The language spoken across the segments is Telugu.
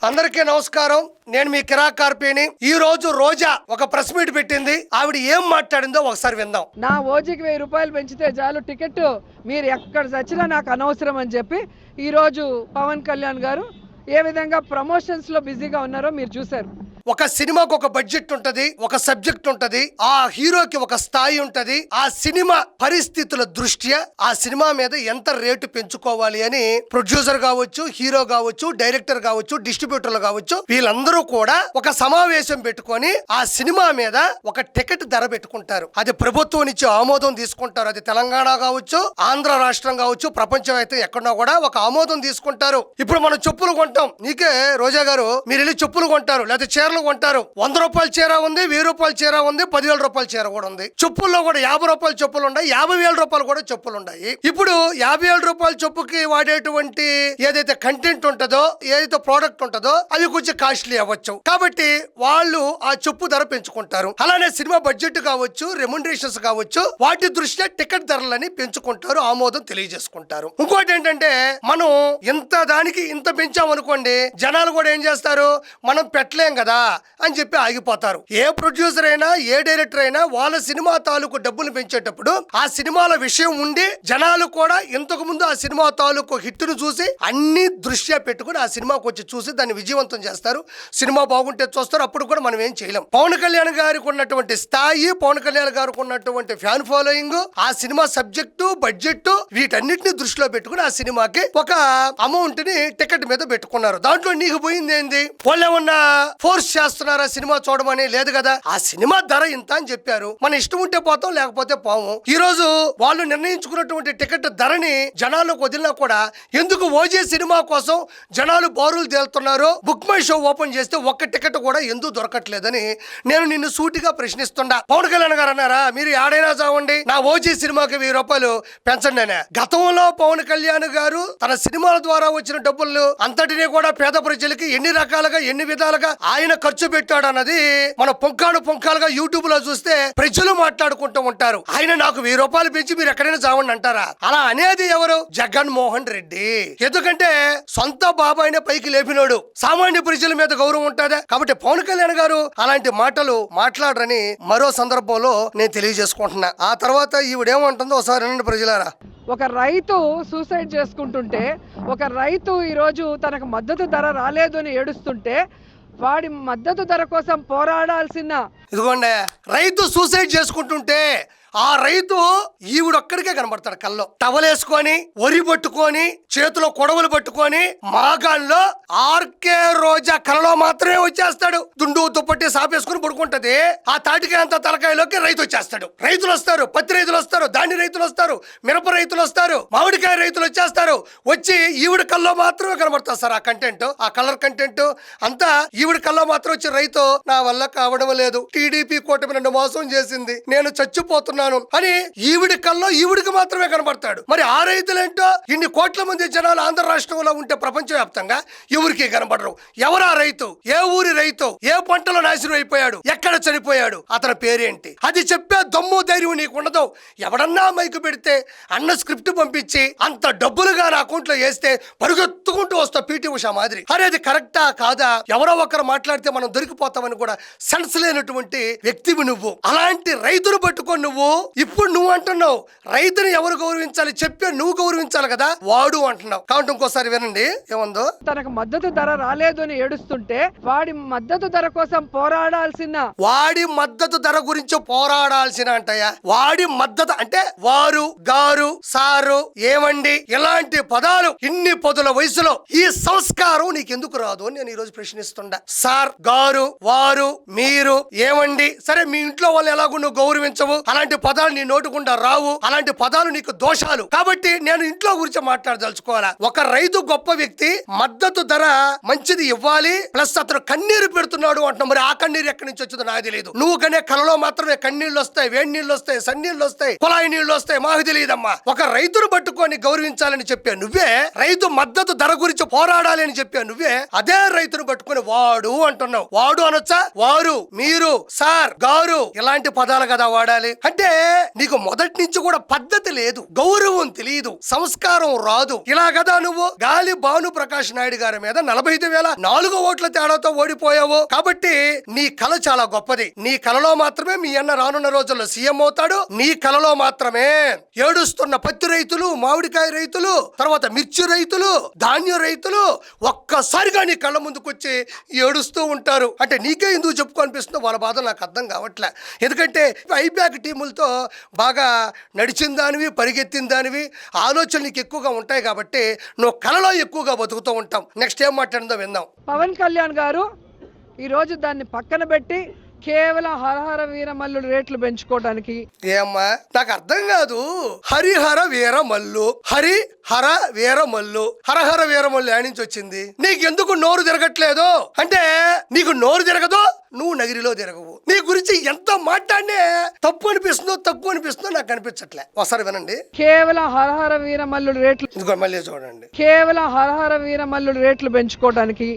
అందరికీ నమస్కారం. నేను మీ కిరాక్ కార్పేని. ఈ రోజు రోజా ఒక ప్రెస్ మీట్ పెట్టింది. ఆవిడ ఏం మాట్లాడిందో ఒకసారి విందాం. నా ఓజీకి 1000 రూపాయలు పెంచితే చాలు, టికెట్ మీరు ఎక్కడ చచ్చినా నాకు అనవసరం అని చెప్పి ఈరోజు పవన్ కళ్యాణ్ గారు ఏ విధంగా ప్రమోషన్స్ లో బిజీగా ఉన్నారో మీరు చూశారు. ఒక సినిమాకు ఒక బడ్జెట్ ఉంటది, ఒక సబ్జెక్ట్ ఉంటది, ఆ హీరోకి ఒక స్థాయి ఉంటది. ఆ సినిమా పరిస్థితుల దృష్ట్యా ఆ సినిమా మీద ఎంత రేటు పెంచుకోవాలి అని ప్రొడ్యూసర్ కావచ్చు, హీరో కావచ్చు, డైరెక్టర్ కావచ్చు, డిస్ట్రిబ్యూటర్లు కావచ్చు, వీళ్ళందరూ కూడా ఒక సమావేశం పెట్టుకొని ఆ సినిమా మీద ఒక టికెట్ ధర పెట్టుకుంటారు. అది ప్రభుత్వం నుంచి ఆమోదం తీసుకుంటారు. అది తెలంగాణ కావచ్చు, ఆంధ్ర రాష్ట్రం కావచ్చు, ప్రపంచం అయితే ఎక్కడో కూడా ఒక ఆమోదం తీసుకుంటారు. ఇప్పుడు మనం చెప్పులు కొంటాం. నీకే రోజా గారు మీరు వెళ్ళి చెప్పులు కొంటారు, లేదా చీరలు కొంటారు. 100 రూపాయల చీర ఉంది, 1000 రూపాయల చీర ఉంది, 10,000 రూపాయల చీర కూడా ఉంది. చెప్పుల్లో కూడా 50 రూపాయల చెప్పులు ఉన్నాయి, 50,000 రూపాయలు కూడా చెప్పులు ఉన్నాయి. ఇప్పుడు 50,000 రూపాయల చెప్పుకి వాడేటువంటి ఏదైతే కంటెంట్ ఉంటుందో, ఏదైతే ప్రోడక్ట్ ఉంటుందో అవి కొంచెం కాస్ట్లీ అవ్వచ్చు. కాబట్టి వాళ్ళు ఆ చెప్పు ధర పెంచుకుంటారు. అలానే సినిమా బడ్జెట్ కావచ్చు, రెమ్యునరేషన్స్ కావచ్చు, వాటి దృష్ట్యా టికెట్ ధరలని పెంచుకుంటారు, ఆమోదం తెలియజేసుకుంటారు. ఇంకోటి ఏంటంటే మనం ఇంత దానికి ఇంత పెంచామనుకోండి, జనాలు కూడా ఏం చేస్తారు, మనం పెట్టలేం కదా అని చెప్పి ఆగిపోతారు. ఏ ప్రొడ్యూసర్ అయినా, ఏ డైరెక్టర్ అయినా వాళ్ళ సినిమా తాలూకు డబ్బులు పెంచేటప్పుడు ఆ సినిమాల విషయం ఉండి జనాలు కూడా ఇంతకు ముందు ఆ సినిమా తాలూకు హిట్ను చూసి అన్ని దృష్ట్యా పెట్టుకుని ఆ సినిమాకి వచ్చి చూసి దాన్ని విజయవంతం చేస్తారు. సినిమా బాగుంటే చూస్తారు. అప్పుడు కూడా మనం ఏం చేయలేం. పవన్ కళ్యాణ్ గారికి ఉన్నటువంటి స్థాయి, పవన్ కళ్యాణ్ గారికి ఉన్నటువంటి ఫ్యాన్ ఫాలోయింగ్, ఆ సినిమా సబ్జెక్టు, బడ్జెట్, వీటన్నిటిని దృష్టిలో పెట్టుకుని ఆ సినిమాకి ఒక అమౌంట్ ని టికెట్ మీద పెట్టుకున్నారు. దాంట్లో నీకు పోయింది ఏంది? వాళ్ళు ఏమన్నా ఫోర్స్ చేస్తున్నారా సినిమా చూడమని? లేదు కదా. ఆ సినిమా ధర ఇంత అని చెప్పారు. మన ఇష్టం ఉంటే పోతాం, లేకపోతే పోము. ఈ రోజు వాళ్ళు నిర్ణయించుకున్నటువంటి టికెట్ ధరని జనాలకు వదిలినా కూడా ఎందుకు ఓజీ సినిమా కోసం జనాలు బారులు తేలుతున్నారు? బుక్ మై షో ఓపెన్ చేస్తే ఒక్క టికెట్ కూడా ఎందుకు దొరకట్లేదని నేను నిన్ను సూటిగా ప్రశ్నిస్తుండా. పవన్ కళ్యాణ్ గారు అన్నారా, మీరు ఆడైనా చావండి, నా ఓజీ సినిమాకి 1000 రూపాయలు పెంచండి అనే. గతంలో పవన్ కళ్యాణ్ గారు తన సినిమాల ద్వారా వచ్చిన డబ్బులు అంతటినీ కూడా పేద ప్రజలకి ఎన్ని రకాలుగా, ఎన్ని విధాలుగా ఆయన ఖర్చు పెట్టాడు అన్నది మన పొంకాలుగా యూట్యూబ్ లో చూస్తే ప్రజలు మాట్లాడుకుంటూ ఉంటారు. ఆయన నాకు 1000 రూపాయలు పెంచి మీరు ఎక్కడైనా చావండి అంటారా? అలా అనేది ఎవరు? జగన్మోహన్ రెడ్డి. ఎందుకంటే సొంత బాబాయినే పైకి లేపినోడు. సామాన్య ప్రజల మీద గౌరవం ఉంటుందా? కాబట్టి పవన్ కళ్యాణ్ గారు అలాంటి మాటలు మాట్లాడరని మరో సందర్భంలో నేను తెలియజేసుకుంటున్నా. ఆ తర్వాత ఈవిడేమంటుందో ఒకసారి వినండి ప్రజలారా. ఒక రైతు సూసైడ్ చేసుకుంటుంటే, ఒక రైతు ఈరోజు తనకు మద్దతు ధర రాలేదు అని ఏడుస్తుంటే, వాడి మద్దతు ధర కోసం పోరాడాల్సిన ఇదిగోండి, రైతు సూసైడ్ చేసుకుంటుంటే ఆ రైతు ఈవిడొక్కడికే కనబడతాడు. కల్లో టవలేసుకొని, ఒరి పట్టుకొని, చేతిలో కొడవలు పట్టుకొని, మాగాల్లో ఆర్కే రోజా కలలో మాత్రమే వచ్చేస్తాడు. దుండు దుప్పట్టి సాపేసుకుని పడుకుంటది. ఆ తాటికాయ అంత తలకాయలోకి రైతు వచ్చేస్తాడు. రైతులు వస్తారు, పత్తి రైతులు వస్తారు, ధాన్య రైతులు వస్తారు, మిరప రైతులు వస్తారు, మామిడికాయ రైతులు వచ్చేస్తారు. వచ్చి ఈవిడ కల్లో మాత్రమే కనబడతారు సార్. ఆ కంటెంట్, ఆ కలర్ కంటెంట్ అంతా ఈవిడ కల్లో మాత్రం వచ్చి రైతు నా వల్ల కావడం లేదు, టీడీపీ కూటమి నన్ను మోసం చేసింది, నేను చచ్చిపోతున్నాను అని ఈవిడి కల్లో ఈవిడికి మాత్రమే కనబడతాడు. మరి ఆ రైతులేంటో ఇన్ని కోట్ల మంది జనాలు ఆంధ్ర రాష్ట్రంలో ఉంటే ప్రపంచవ్యాప్తంగా ఎవరికి కనబడరు. ఎవరా రైతు? ఏ ఊరి రైతు? ఏ పంటలో నాశనం అయిపోయాడు? ఎక్కడ చనిపోయాడు? అతని పేరేంటి? అది చెప్పే దమ్ము ధైర్యం నీకు ఉండదు. ఎవడన్నా మైకు పెడితే అన్న స్క్రిప్ట్ పంపించి అంత డబ్బులుగా నా అకౌంట్ లో వేస్తే పరుగెత్తుకుంటూ వస్తా పీటీ ఉషా మాదిరి. అరే అది కరెక్టా కాదా? ఎవరో ఒకరు మాట్లాడితే మనం దొరికిపోతామని కూడా సెన్స్ లేనటువంటి వ్యక్తివి నువ్వు. అలాంటి రైతును పట్టుకొని నువ్వు ఇప్పుడు నువ్వు అంటున్నావు రైతుని ఎవరు గౌరవించాలి? చెప్పే నువ్వు గౌరవించాలి కదా, వాడు అంటున్నావు. కాబట్టి ఇంకోసారి వినండి ఏముందో. తనకు మద్దతు ధర రాలేదు అని ఏడుస్తుంటే, వాడి మద్దతు ధర కోసం పోరాడాల్సిన, వాడి మద్దతు ధర గురించి పోరాడాల్సిన అంటయ్యా. వాడి మద్దతు అంటే వారు, గారు, సారు, ఏమండి, ఇలాంటి పదాలు ఇన్ని పదుల వయసులో ఈ సంస్కారం నీకెందుకు రాదు అని నేను ఈరోజు ప్రశ్నిస్తుండా. సార్, గారు, వారు, మీరు, ఏమండి, సరే మీ ఇంట్లో వాళ్ళు ఎలాగో నువ్వు గౌరవించవు, అలాంటి పదాలు నీ నోటుకుండా రావు, అలాంటి పదాలు నీకు దోషాలు. కాబట్టి నేను ఇంట్లో గురించి మాట్లాడదలుచుకోవాలా. ఒక రైతు గొప్ప వ్యక్తి, మద్దతు ధర మంచిది ఇవ్వాలి, ప్లస్ అతను కన్నీరు పెడుతున్నాడు అంటున్నా. మరి ఆ కన్నీరు ఎక్కడి నుంచి వచ్చిందో నాకు తెలియదు. నువ్వు కనే కలలో మాత్రమే కన్నీళ్ళు వస్తాయి, వేడి నీళ్ళు వస్తాయి, సన్నీళ్ళు వస్తాయి, కుళాయి నీళ్లు వస్తాయి, మాకు తెలియదమ్మా. ఒక రైతును పట్టుకొని గౌరవించాలని చెప్పా నువ్వే, రైతు మద్దతు ధర గురించి పోరాడాలి అని చెప్పా నువ్వే, అదే రైతును పట్టుకొని వాడు అంటున్నావు. వాడు అనొచ్చా? వారు, మీరు, సార్, గారు ఇలాంటి పదాలు కదా వాడాలి. అంటే అంటే నీకు మొదటి నుంచి కూడా పద్ధతి లేదు, గౌరవం తెలియదు, సంస్కారం రాదు. ఇలా కదా నువ్వు గాలి భాను ప్రకాష్ నాయుడు గారి మీద 45,004 ఓట్ల తేడాతో ఓడిపోయావు. కాబట్టి నీ కళ చాలా గొప్పది. నీ కళలో మాత్రమే మీ అన్న రానున్న రోజుల్లో సీఎం అవుతాడు. నీ కళలో మాత్రమే ఏడుస్తున్న పత్తి రైతులు, మామిడికాయ రైతులు, తర్వాత మిర్చి రైతులు, ధాన్య రైతులు ఒక్కసారిగా నీ కళ్ళ ముందుకు వచ్చి ఏడుస్తూ ఉంటారు. అంటే నీకే ఎందుకు చెప్పుకో అనిపిస్తుందో వాళ్ళ బాధ నాకు అర్థం కావట్లే. ఎందుకంటే ఐబ్యాక్ టీములతో బాగా నడిచిన దానివి, పరిగెత్తిన దానివి, ఆలోచనలు నీకు ఎక్కువగా ఉంటాయి కాబట్టి నువ్వు కళలో ఎక్కువగా బతుకుతూ ఉంటాం. నెక్స్ట్ ఏం మాట్లాడిందో విందాం. పవన్ కళ్యాణ్ గారు ఈరోజు దాన్ని పక్కన పెట్టి కేవలం హరహర వీరమల్లుడు రేట్లు పెంచుకోవడానికి. ఏమ్మా నాకు అర్థం కాదు. హరిహర వీరమల్లు, హరిహర వీరమల్లు, హరహర వీరమల్లు ఏడ నుంచి వచ్చింది? నీకెందుకు నోరు తిరగట్లేదు? అంటే నీకు నోరు తిరగదు, నువ్వు నగిరిలో తిరగవు. నీ గురించి ఎంత మాట్లాడినే తప్పు అనిపిస్తుందో, తక్కువ అనిపిస్తుందో నాకు అనిపించట్లే. ఒకసారి వినండి. కేవలం హరహర వీరమల్లుడు రేట్లు, ఇదిగో మళ్ళీ చూడండి. కేవలం హరహర వీరమల్లుడు రేట్లు పెంచుకోవడానికి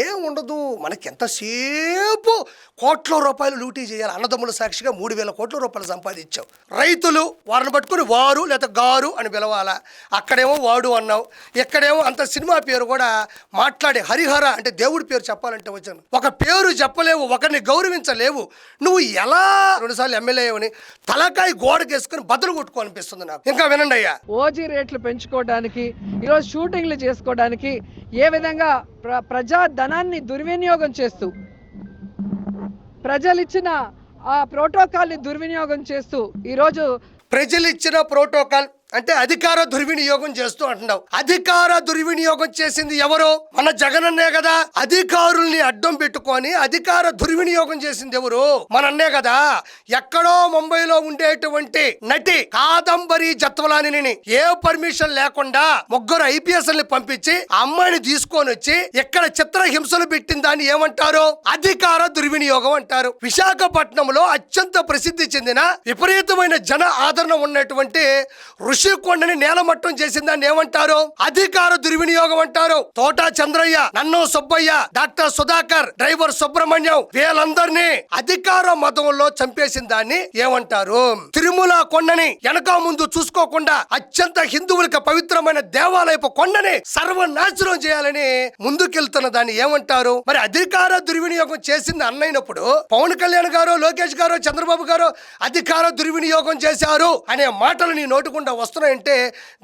ఏం ఉండదు. మనకి ఎంతసేపు కోట్ల రూపాయలు లూటీ చేయాలి. అన్నదమ్ముల సాక్షిగా 3,000 కోట్ల రూపాయలు సంపాదించావు. రైతులు వారిని పట్టుకుని వారు లేదా గారు అని పిలవాలా? అక్కడేమో వాడు అన్నావు, ఇక్కడేమో అంత సినిమా పేరు కూడా మాట్లాడే హరిహర అంటే దేవుడి పేరు చెప్పాలంటే వచ్చాను. ఒక పేరు చెప్పలేవు, ఒకరిని గౌరవించలేవు. నువ్వు ఎలా 2 సార్లు ఎమ్మెల్యే అని తలకాయ గోడకేసుకుని బదులు కొట్టుకోవాలనిపిస్తుంది నాకు. ఇంకా వినండి అయ్యా. ఓజీ రేట్లు పెంచుకోవడానికి, ఈరోజు షూటింగ్లు చేసుకోవడానికి ఏ విధంగా ప్రజా ధనాన్ని దుర్వినియోగం చేస్తూ, ప్రజలు ఇచ్చిన ఆ ప్రోటోకాల్ని దుర్వినియోగం చేస్తూ ఈరోజు ప్రజలు ఇచ్చిన ప్రోటోకాల్ అంటే అధికార దుర్వినియోగం చేస్తూ అంటున్నావు. అధికార దుర్వినియోగం చేసింది ఎవరు? మన జగనన్నే కదా. అధికారుల్ని అడ్డం పెట్టుకొని అధికార దుర్వినియోగం చేసింది ఎవరు? మనన్నే కదా. ఎక్కడో ముంబైలో ఉండేటువంటి నటి కాదంబరి జత్వలానిని ఏ పర్మిషన్ లేకుండా 3 IPSల్ని పంపించి అమ్మాయిని తీసుకొని వచ్చి ఇక్కడ చిత్రహింసలు పెట్టిన దాన్ని ఏమంటారు? అధికార దుర్వినియోగం అంటారు. విశాఖపట్నంలో అత్యంత ప్రసిద్ధి చెందిన విపరీతమైన జన ఆదరణ ఉన్నటువంటి ఋషికొండని నేలమట్టం చేసిన దాన్ని ఏమంటారు? అధికార దుర్వినియోగం అంటారు. తోటా చంద్రయ్య, నన్ను సుబ్బయ్య, డాక్టర్ సుధాకర్, డ్రైవర్ సుబ్రహ్మణ్యం వీళ్ళందరినీ అధికార మతంలో చంపేసిన దాన్ని ఏమంటారు? తిరుమల కొండని వెనక ముందు చూసుకోకుండా అత్యంత హిందువులకు పవిత్రమైన దేవాలయపు కొండని సర్వనాశనం చేయాలని ముందుకెళ్తున్న దాన్ని ఏమంటారు? మరి అధికార దుర్వినియోగం చేసింది అన్నైనప్పుడు పవన్ కళ్యాణ్ గారు, లోకేష్ గారు, చంద్రబాబు గారు అధికార దుర్వినియోగం చేశారు అనే మాటలు నీ నోటుకుండా వస్తున్నాయంటే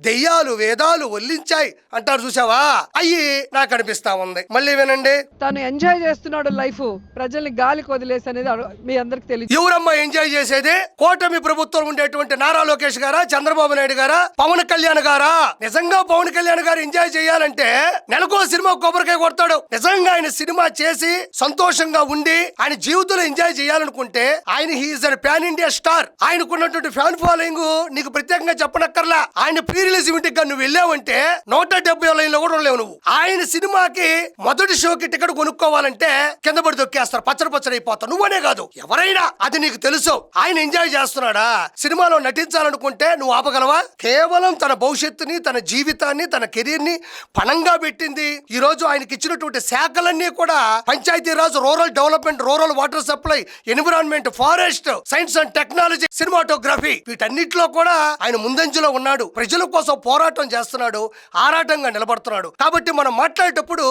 దెయ్యాలు వేదాలు వల్లించాయి అంటారు. చూసావా? అయ్యి నాకు అనిపిస్తా ఉంది. మళ్ళీ వినండి. తను ఎంజాయ్ చేస్తున్నాడు లైఫ్, ప్రజల్ని గాలికి వదిలేసి అనేది మీ అందరికి తెలియదు. ఎవరమ్మా ఎంజాయ్ చేసేది? కూటమి ప్రభుత్వం ఉండేటువంటి నారా లోకేష్ గారా, చంద్రబాబు నాయుడు గారా, పవన్ కళ్యాణ్ గారా? నిజంగా పవన్ కళ్యాణ్ గారు ఎంజాయ్ చేయాలంటే నెలకో సినిమా కొబ్బరికాయ కొడతాడు. నిజంగా ఆయన సినిమా చేసి సంతోషంగా ఉండి ఆయన జీవితంలో ఎంజాయ్ చేయాలనుకుంటే ఆయన హీఈస్ అన్ పాన్ ఇండియా స్టార్. ఆయనకున్నటువంటి ఫ్యాన్ ఫాలోయింగ్ నీకు ప్రత్యేకంగా చెప్పనక్కర్లా. ఆయన ప్రీ రిలీజ్ ఈవెంట్ గా నువ్వు వెళ్ళావంటే 170 లైన్లో కూడా ఉండలేవు నువ్వు. ఆయన సినిమాకి మొదటి షోకి టికెట్ కొనుక్కోవాలంటే కింద పడి దొక్కేస్తారు, పచ్చడి అయిపోతావు. నువ్వనే కాదు ఎవరైనా. అది నీకు తెలుసు. ఆయన ఎంజాయ్ చేస్తున్నాడా? సినిమాలో నటించాలనుకుంటే నువ్వు ఆపగలవా? కేవలం తన భవిష్యత్తుని, తన జీవితాన్ని, తన కెరీర్ ని పణంగా పెట్టింది. ఈ రోజు ఆయనకి ఇచ్చినటువంటి శాఖలన్నీ కూడా Panchayati Raj, rural development, rural water supply, environment, forest, science and technology, cinematography వీటన్నిటిలో కూడా ఆయన ముందంజలో ఉన్నాడు. ప్రజల కోసం పోరాటం చేస్తున్నాడు, ఆరాటంగా నిలబడుతున్నాడు. కాబట్టి మనం మాట్లాడేటప్పుడు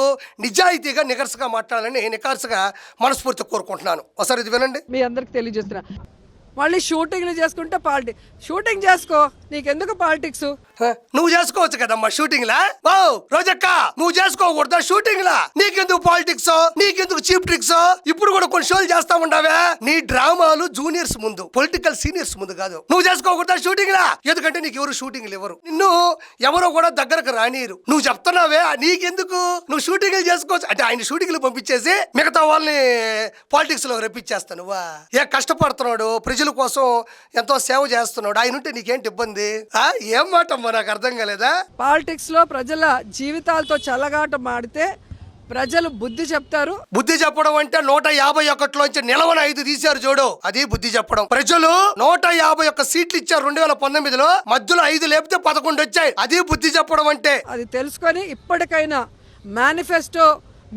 నిజాయితీగా, నిగర్సగా మాట్లాడాలని నికార్సుగా మనస్ఫూర్తి కోరుకుంటున్నాను. ఒకసారి ఇది వినండి. మీ అందరికి తెలియజేస్తున్నా. మళ్ళీ షూటింగ్లు చేసుకుంటే షూటింగ్ చేసుకో, నీకెందుకు పాలిటిక్స్? నువ్వు చేసుకోవచ్చు కదమ్మా షూటింగ్ లా. ఓ రోజక్క, నువ్వు చేసుకోకూడదా షూటింగ్ లా? నీకెందుకు పాలిటిక్స్, నీకెందుకు చీప్ ట్రిక్స్? ఇప్పుడు కూడా కొన్ని షోలు చేస్తా ఉండవే. నీ డ్రామాలు జూనియర్స్ ముందు, పొలిటికల్ సీనియర్స్ ముందు కాదు. నువ్వు చేసుకోకూడదా షూటింగ్ లా? ఎందుకంటే నీకు ఎవరు షూటింగ్లు ఎవరు, నిన్ను ఎవరో కూడా దగ్గరకు రానియరు. నువ్వు చెప్తున్నావే నీకెందుకు, నువ్వు షూటింగ్లు చేసుకోవచ్చు అంటే ఆయన షూటింగ్లు పంపించేసి మిగతా వాళ్ళని పాలిటిక్స్ లో రప్పించేస్తా. నువ్వా ఏ కష్టపడుతున్నాడు, ప్రజల కోసం ఎంతో సేవ చేస్తున్నాడు, ఆయన ఉంటే నీకేంటి ఇబ్బంది? ఏం మాట నాకు అర్థం కాలేదా? పాలిటిక్స్ లో ప్రజల జీవితాలతో చల్లగాటం ఆడితే ప్రజలు బుద్ధి చెప్తారు. బుద్ధి చెప్పడం అంటే 151లోంచి నిలవన 5 తీశారు చూడు, అది బుద్ధి చెప్పడం. ప్రజలు 151 సీట్లు ఇచ్చారు 2019లో, మధ్యలో 5 లేపితే 11 వచ్చాయి, అది బుద్ధి చెప్పడం అంటే. అది తెలుసుకొని ఇప్పటికైనా మేనిఫెస్టో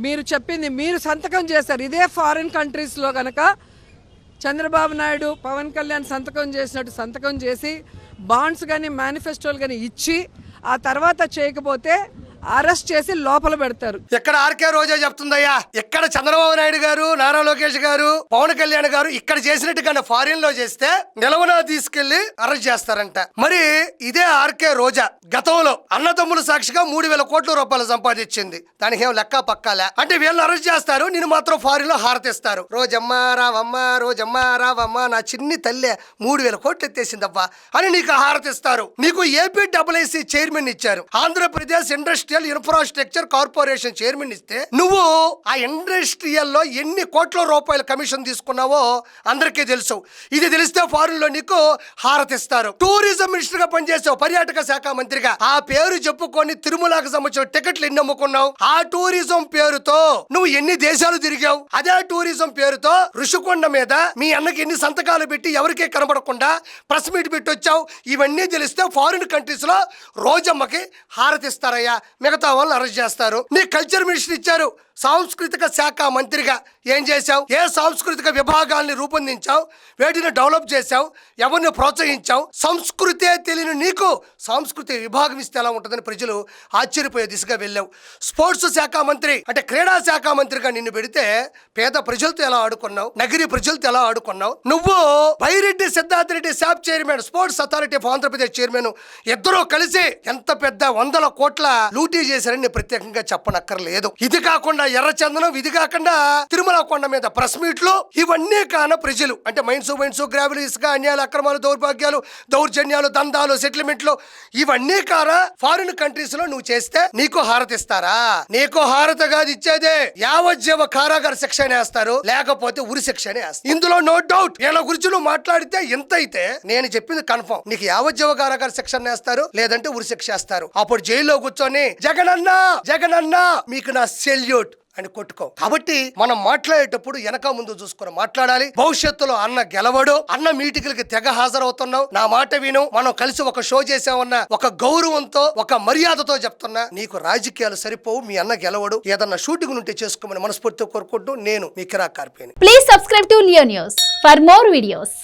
మీరు చెప్పింది మీరు సంతకం చేశారు. ఇదే ఫారిన్ కంట్రీస్ లో గనక చంద్రబాబు నాయుడు పవన్ కళ్యాణ్ సంతకం చేసినట్టు సంతకం చేసి బాండ్స్ కానీ మేనిఫెస్టోలు కానీ ఇచ్చి ఆ తర్వాత చేయకపోతే అరెస్ట్ చేసి లోపల పెడతారు. ఇక్కడ ఆర్కే రోజా చెప్తుందయ్యా, ఇక్కడ చంద్రబాబు నాయుడు గారు, నారా లోకేష్ గారు, పవన్ కళ్యాణ్ గారు ఇక్కడ చేసినట్టుగా ఫారిన్ లో చేస్తే నిలవన తీసుకెళ్లి అరెస్ట్ చేస్తారంట. మరి ఇదే ఆర్కే రోజా గతంలో అన్నదమ్ముల సాక్షిగా 3,000 కోట్ల రూపాయలు సంపాదించింది. దానికి ఏం లెక్క పక్కాలే అంటే వీళ్ళని అరెస్ట్ చేస్తారు, నేను మాత్రం ఫారిన్ లో హారతిస్తారు. రోజమ్మ రావమ్మ నా చిన్ని తల్లే 3,000 కోట్లు ఎత్తేసిందవ్వా అని నీకు హారతిస్తారు. నీకు ఏపీ చైర్మన్ ఇచ్చారు, Andhra Pradesh industrial infrastructure corporation chairman ఇస్తే నువ్వు ఆ ఇండస్ట్రియల్ లో ఎన్ని కోట్ల రూపాయల కమిషన్ తీసుకున్నావో అందరికీ తెలుసు. ఇది తెలిస్తే ఫారిన్ లో నీకు హారతిస్తారు. టూరిజం మినిస్టర్ గా పనిచేసావు, పర్యాటక శాఖ మంత్రిగా. ఆ పేరు చెప్పుకొని తిరుమలకు సంబంధించిన టికెట్లు ఎన్ని అమ్ముకున్నావు? ఆ టూరిజం పేరుతో నువ్వు ఎన్ని దేశాలు తిరిగావు? అదే టూరిజం పేరుతో ఋషికొండ మీద మీ అన్నకి ఎన్ని సంతకాలు పెట్టి ఎవరికీ కనబడకుండా ప్రెస్ మీట్ పెట్టి వచ్చావు? ఇవన్నీ తెలిస్తే ఫారిన్ కంట్రీస్ లో రోజమ్మకి హారతిస్తారయ్యా, మిగతా వాళ్ళని అరెస్ట్ చేస్తారు. నీ కల్చర్ మినిస్టర్ ఇచ్చారు, సాంస్కృతిక శాఖ మంత్రిగా ఏం చేశావు? ఏ సాంస్కృతిక విభాగాల్ని రూపొందించావు? వేటిని డెవలప్ చేశావు? ఎవరిని ప్రోత్సహించావు? సంస్కృతే తెలియని నీకు సాంస్కృతిక విభాగం ఇస్తే ఎలా ఉంటుందని ప్రజలు ఆశ్చర్యపోయే దిశగా వెళ్ళావు. స్పోర్ట్స్ శాఖ మంత్రి అంటే క్రీడా శాఖ మంత్రిగా నిన్ను పెడితే పేద ప్రజలతో ఎలా ఆడుకున్నావు? నగరీ ప్రజలతో ఎలా ఆడుకున్నావు? నువ్వు Byreddy Siddharth Reddy SAAP chairman, sports authority of Andhra Pradesh chairman ఇద్దరూ కలిసి ఎంత పెద్ద 100 కోట్ల లూటీ చేశారని నేను ప్రత్యేకంగా చెప్పనక్కర్లేదు. ఇది కాకుండా ఎర్రచందనం, ఇది కాకుండా తిరుమల కొండ మీద ప్రెస్ మీట్లు, ఇవన్నీ కాన ప్రజలు అంటే మైన్స్ గ్రావిల్, ఇసుక, అన్యాయాలు, అక్రమాలు, దౌర్భాగ్యాలు, దౌర్జన్యాలు, దందాలు, సెటిల్మెంట్లు, ఇవన్నీ కాన ఫారిన్ కంట్రీస్ లో నువ్వు చేస్తే నీకు హారతిస్తారా? నీకు హారత కాదు ఇచ్చేదే, యావజ్జీవ కారాగార శిక్ష వేస్తారు, లేకపోతే ఉరి శిక్ష వేస్తారు. ఇందులో నో డౌట్. వీళ్ళ గురించి నువ్వు మాట్లాడితే ఎంత అయితే నేను చెప్పింది కన్ఫర్మ్. నీకు యావజ్జీవ కారాగార శిక్ష వేస్తారు, లేదంటే ఉరి శిక్ష వేస్తారు. అప్పుడు జైల్లో కూర్చొని జగనన్నా మీకు నా సెల్యూట్ అని కొట్టుకో. కాబట్టి మనం మాట్లాడేటప్పుడు వెనక ముందు చూసుకుని మాట్లాడాలి. భవిష్యత్తులో అన్న గెలవడు, అన్న మీటింగులకి తెగ హాజరవుతున్నావు, నా మాట విను, మనం కలిసి ఒక షో చేసామన్న ఒక గౌరవంతో, ఒక మర్యాదతో చెప్తున్నా. నీకు రాజకీయాలు సరిపోవు, మీ అన్న గెలవడు. ఏదన్నా షూటింగ్ ఉంటే చేసుకోమని మనస్ఫూర్తిగా కోరుకుంటూ నేను మీ కిరాక్ కార్పేని. Please subscribe to Leo news for more videos.